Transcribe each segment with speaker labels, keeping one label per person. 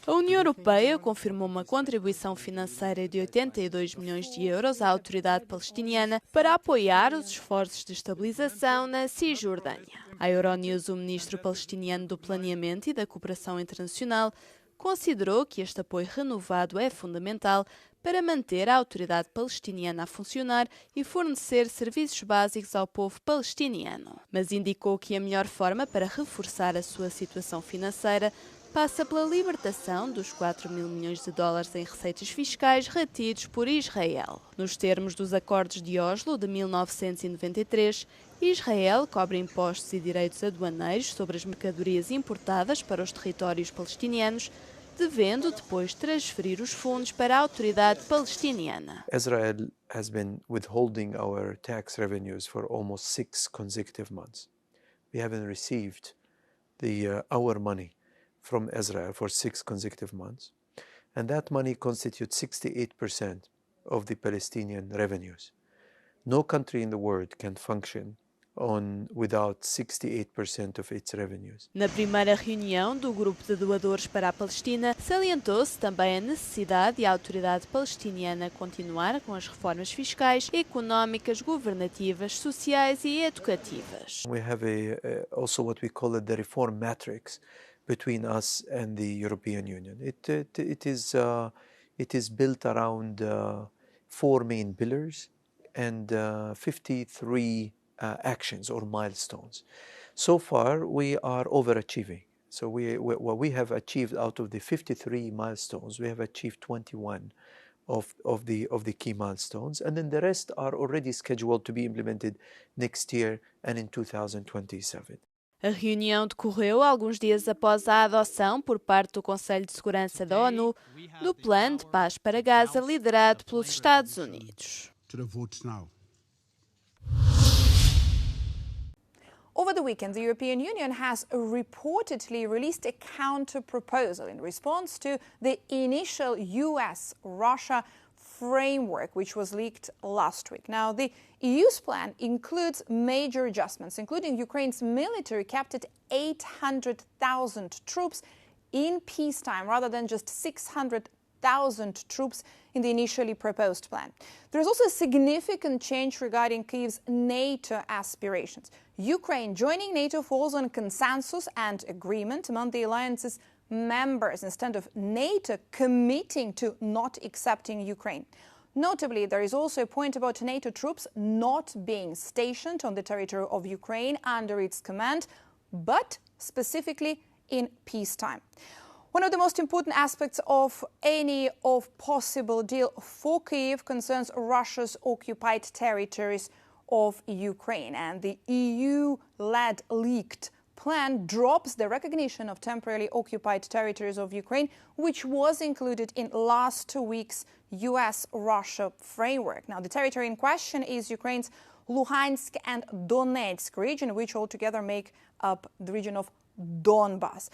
Speaker 1: A União Europeia confirmou uma contribuição financeira de 82 milhões de euros à autoridade palestiniana para apoiar os esforços de estabilização na Cisjordânia. A Euronews, o ministro palestiniano do Planeamento e da Cooperação Internacional, considerou que este apoio renovado é fundamental para manter a autoridade palestiniana a funcionar e fornecer serviços básicos ao povo palestiniano. Mas indicou que a melhor forma para reforçar a sua situação financeira passa pela libertação dos 4 mil milhões de dólares em receitas fiscais retidos por Israel. Nos termos dos Acordos de Oslo de 1993, Israel cobra impostos e direitos aduaneiros sobre as mercadorias importadas para os territórios palestinianos, devendo depois transferir os fundos para a autoridade palestiniana.
Speaker 2: Israel has been withholding our tax revenues for almost 6 consecutive months. We haven't received our money from Israel for 6 consecutive months, and that money constitutes 68% of the Palestinian revenues. No country in the world can function without 68% of its revenues.
Speaker 1: Na primeira reunião do Grupo de Doadores para a Palestina, salientou-se também a necessidade de a autoridade palestiniana continuar com as reformas fiscais, económicas, governativas, sociais e educativas.
Speaker 2: We have also what we call the reform matrix between us and the European Union. It is built around 4 main pillars and 53 actions or milestones. So far, we are overachieving. So what we have achieved out of the 53 milestones, we have achieved 21 of the key milestones, and then the rest are already scheduled to be implemented next year and in 2027.
Speaker 1: A reunião decorreu alguns dias após a adoção por parte do Conselho de Segurança da ONU do Plano de Paz para Gaza liderado pelos Estados Unidos.
Speaker 3: Over the weekend, the European Union has reportedly released a counter-proposal in response to the initial US-Russia framework, which was leaked last week. Now, the EU's plan includes major adjustments, including Ukraine's military capped at 800,000 troops in peacetime, rather than just 600,000 troops in the initially proposed plan. There is also a significant change regarding Kyiv's NATO aspirations. Ukraine joining NATO falls on consensus and agreement among the alliance's members instead of NATO committing to not accepting Ukraine. Notably, there is also a point about NATO troops not being stationed on the territory of Ukraine under its command, but specifically in peacetime. One of the most important aspects of any possible deal for Kyiv concerns Russia's occupied territories of Ukraine, and the EU-led leaked plan drops the recognition of temporarily occupied territories of Ukraine, which was included in last week's US-Russia framework. Now, the territory in question is Ukraine's Luhansk and Donetsk region, which altogether make up the region of Donbas.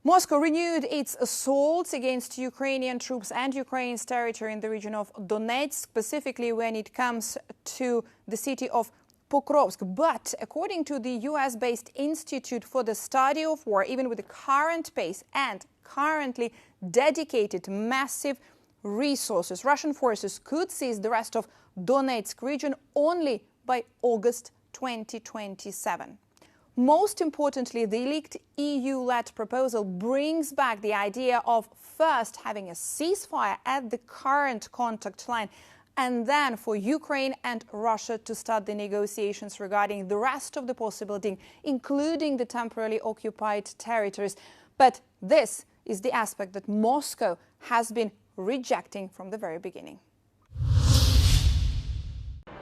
Speaker 3: Moscow renewed its assaults against Ukrainian troops and Ukraine's territory in the region of Donetsk, specifically when it comes to the city of Pokrovsk. But according to the US-based Institute for the Study of War, even with the current pace and currently dedicated massive resources, Russian forces could seize the rest of Donetsk region only by August 2027. Most importantly, the leaked EU-led proposal brings back the idea of first having a ceasefire at the current contact line and then for Ukraine and Russia to start the negotiations regarding the rest of the possible deal, including the temporarily occupied territories. But this is the aspect that Moscow has been rejecting from the very beginning.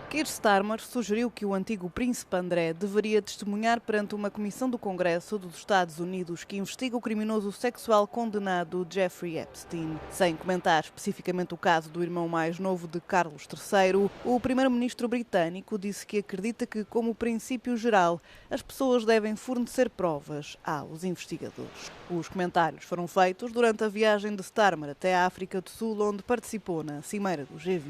Speaker 4: Keir Starmer sugeriu que o antigo príncipe André deveria testemunhar perante uma comissão do Congresso dos Estados Unidos que investiga o criminoso sexual condenado Jeffrey Epstein. Sem comentar especificamente o caso do irmão mais novo de Carlos III, o primeiro-ministro britânico disse que acredita que, como princípio geral, as pessoas devem fornecer provas aos investigadores. Os comentários foram feitos durante a viagem de Starmer até a África do Sul, onde participou na cimeira do G20.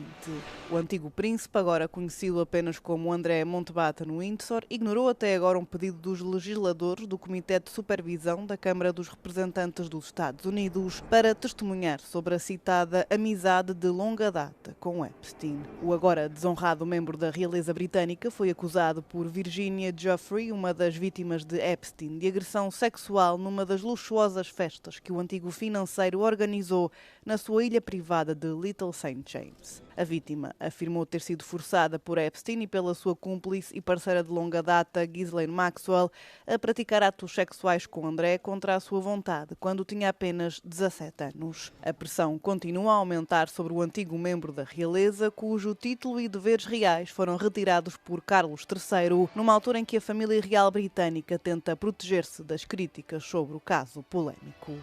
Speaker 4: O antigo príncipe, agora conhecido conhecido apenas como André Mountbatten Windsor, ignorou até agora um pedido dos legisladores do Comitê de Supervisão da Câmara dos Representantes dos Estados Unidos para testemunhar sobre a citada amizade de longa data com Epstein. O agora desonrado membro da realeza britânica foi acusado por Virginia Giuffre, uma das vítimas de Epstein, de agressão sexual numa das luxuosas festas que o antigo financeiro organizou na sua ilha privada de Little St. James. A vítima afirmou ter sido forçada por Epstein e pela sua cúmplice e parceira de longa data, Ghislaine Maxwell, a praticar atos sexuais com André contra a sua vontade, quando tinha apenas 17 anos. A pressão continua a aumentar sobre o antigo membro da realeza, cujo título e deveres reais foram retirados por Carlos III, numa altura em que a família real britânica tenta proteger-se das críticas sobre o caso polémico.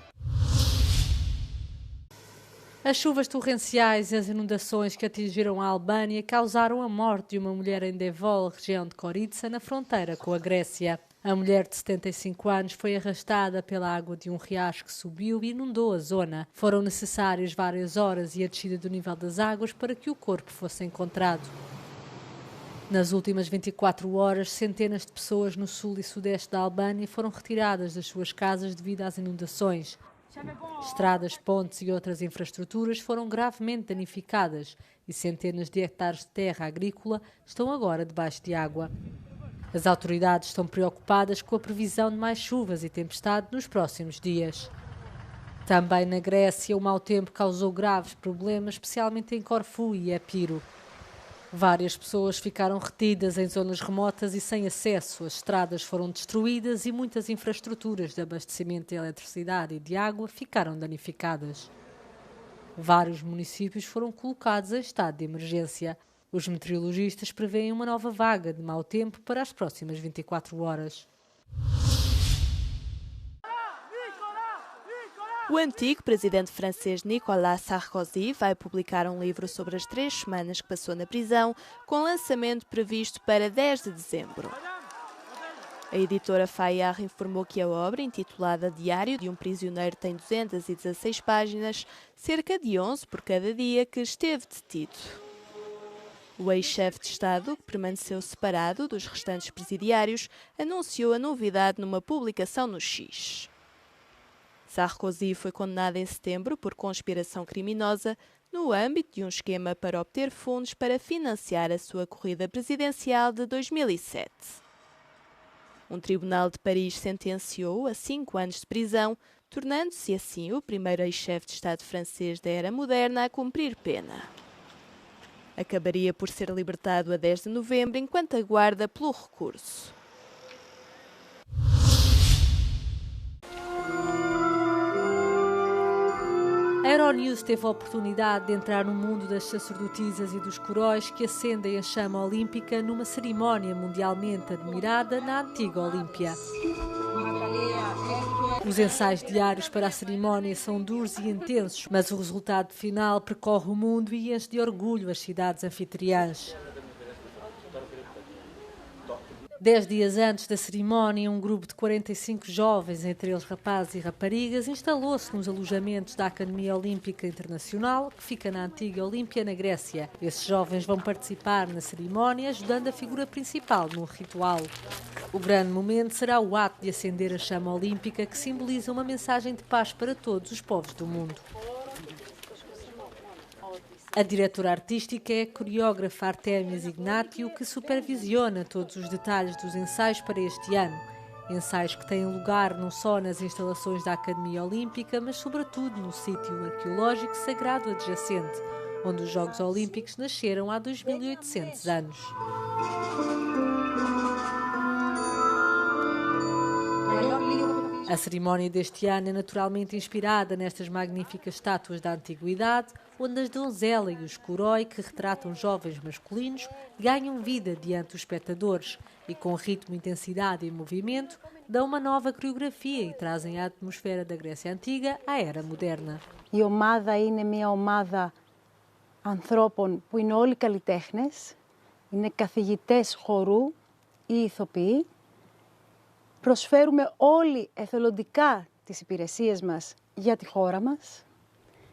Speaker 5: As chuvas torrenciais e as inundações que atingiram a Albânia causaram a morte de uma mulher em Devol, região de Gorica, na fronteira com a Grécia. A mulher de 75 anos foi arrastada pela água de um riacho que subiu e inundou a zona. Foram necessárias várias horas e a descida do nível das águas para que o corpo fosse encontrado. Nas últimas 24 horas, centenas de pessoas no sul e sudeste da Albânia foram retiradas das suas casas devido às inundações. Estradas, pontes e outras infraestruturas foram gravemente danificadas e centenas de hectares de terra agrícola estão agora debaixo de água. As autoridades estão preocupadas com a previsão de mais chuvas e tempestade nos próximos dias. Também na Grécia, o mau tempo causou graves problemas, especialmente em Corfu e Epiro. Várias pessoas ficaram retidas em zonas remotas e sem acesso. As estradas foram destruídas e muitas infraestruturas de abastecimento de eletricidade e de água ficaram danificadas. Vários municípios foram colocados em estado de emergência. Os meteorologistas prevêem uma nova vaga de mau tempo para as próximas 24 horas.
Speaker 1: O antigo presidente francês Nicolas Sarkozy vai publicar um livro sobre as 3 semanas que passou na prisão, com lançamento previsto para 10 de dezembro. A editora Fayard informou que a obra, intitulada Diário de um Prisioneiro, tem 216 páginas, cerca de 11 por cada dia que esteve detido. O ex-chefe de Estado, que permaneceu separado dos restantes presidiários, anunciou a novidade numa publicação no X. Sarkozy foi condenado em setembro por conspiração criminosa no âmbito de um esquema para obter fundos para financiar a sua corrida presidencial de 2007. Um tribunal de Paris sentenciou-o a 5 anos de prisão, tornando-se assim o primeiro ex-chefe de Estado francês da era moderna a cumprir pena. Acabaria por ser libertado a 10 de novembro enquanto aguarda pelo recurso.
Speaker 5: A Euronews teve a oportunidade de entrar no mundo das sacerdotisas e dos coróis que acendem a chama olímpica numa cerimónia mundialmente admirada na antiga Olímpia. Os ensaios diários para a cerimónia são duros e intensos, mas o resultado final percorre o mundo e enche de orgulho as cidades anfitriãs. 10 dias antes da cerimónia, um grupo de 45 jovens, entre eles rapazes e raparigas, instalou-se nos alojamentos da Academia Olímpica Internacional, que fica na antiga Olímpia, na Grécia. Esses jovens vão participar na cerimónia, ajudando a figura principal no ritual. O grande momento será o ato de acender a chama olímpica, que simboliza uma mensagem de paz para todos os povos do mundo. A diretora artística é a coreógrafa Artemis Ignatiou, que supervisiona todos os detalhes dos ensaios para este ano. Ensaios que têm lugar não só nas instalações da Academia Olímpica, mas sobretudo no sítio arqueológico sagrado adjacente, onde os Jogos Olímpicos nasceram há 2.800 anos. A cerimónia deste ano é naturalmente inspirada nestas magníficas estátuas da antiguidade, onde as donzela e os corói, que retratam jovens masculinos, ganham vida diante dos espectadores e, com ritmo, intensidade e movimento, dão uma nova coreografia e trazem a atmosfera da Grécia Antiga à era moderna.
Speaker 6: Η ομάδα είναι μια ομάδα ανθρώπων που είναι όλοι καλλιτέχνες, είναι καθηγητές χορού ή ηθοποιοί. Προσφέρουμε όλοι εθελοντικά τις υπηρεσίες μας για τη χώρα μας,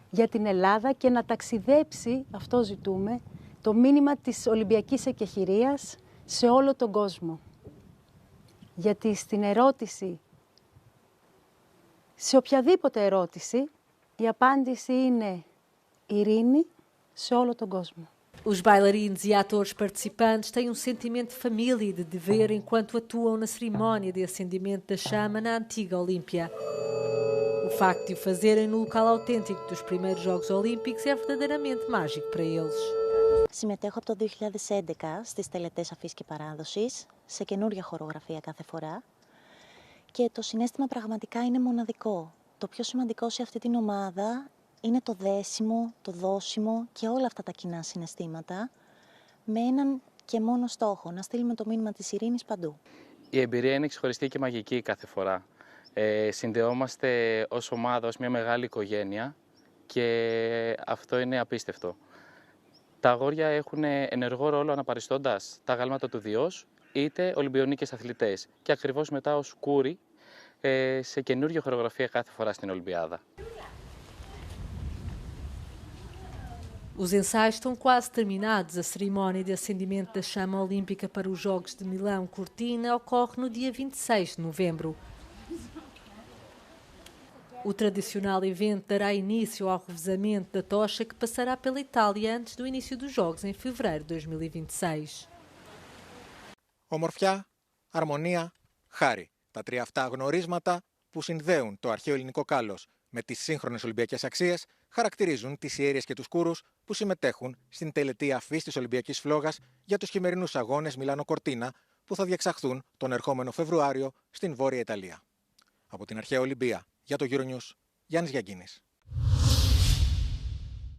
Speaker 6: για την Ελλάδα και να ταξιδέψει, αυτό ζητούμε, το μήνυμα της Ολυμπιακής εκεχηρίας σε όλο τον κόσμο. Γιατί στην ερώτηση, σε οποιαδήποτε ερώτηση, η απάντηση είναι ειρήνη σε όλο τον κόσμο.
Speaker 5: Os bailarinos e atores participantes têm um sentimento de família e de dever enquanto atuam na cerimónia de acendimento da chama na antiga Olímpia. O facto de o fazerem no local autêntico dos primeiros Jogos Olímpicos é verdadeiramente mágico para eles.
Speaker 7: Συμμετέχω από το 2011 στις τελετές αφής και παράδοσης, σε καινούργια χορογραφία κάθε φορά και το συναίσθημα πραγματικά είναι μοναδικό. Το πιο σημαντικό σε αυτή την ομάδα είναι το δέσιμο, το δώσιμο και όλα αυτά τα κοινά συναισθήματα με έναν και μόνο στόχο, να στείλουμε το μήνυμα της ειρήνης παντού.
Speaker 8: Η εμπειρία είναι ξεχωριστή και μαγική κάθε φορά. Συνδεόμαστε ως ομάδα, ως μια μεγάλη οικογένεια και αυτό είναι απίστευτο. Τα αγόρια έχουν ενεργό ρόλο αναπαριστώντας τα γάλματα του Διός, είτε Ολυμπιονίκες αθλητές και ακριβώς μετά ως κούρι σε καινούργια χορογραφία κάθε φορά στην Ολυμπιάδα.
Speaker 5: Os ensaios estão quase terminados. A cerimónia de acendimento da chama olímpica para os Jogos de Milão-Cortina ocorre no dia 26 de novembro. O tradicional evento dará início ao revezamento da tocha que passará pela Itália antes do início dos Jogos em fevereiro de 2026.
Speaker 9: Ομορφιά, αρμονία, χάρη. Τα τρία αυτά γνωρίσματα που συνδέουν το αρχαίο ελληνικό κάλος με τις σύγχρονες Ολυμπιακές αξίες χαρακτηρίζουν τις ιέρειες και τους κούρους που συμμετέχουν στην τελετή αφής της Ολυμπιακής Φλόγας για τους χειμερινούς αγώνες Μιλάνο-Κορτίνα που θα διεξαχθούν τον ερχόμενο Φεβρουάριο στην Βόρεια Ιταλία. Από την αρχαία Ολυμπία, για το Euronews, Γιάννης Γιαγκίνης.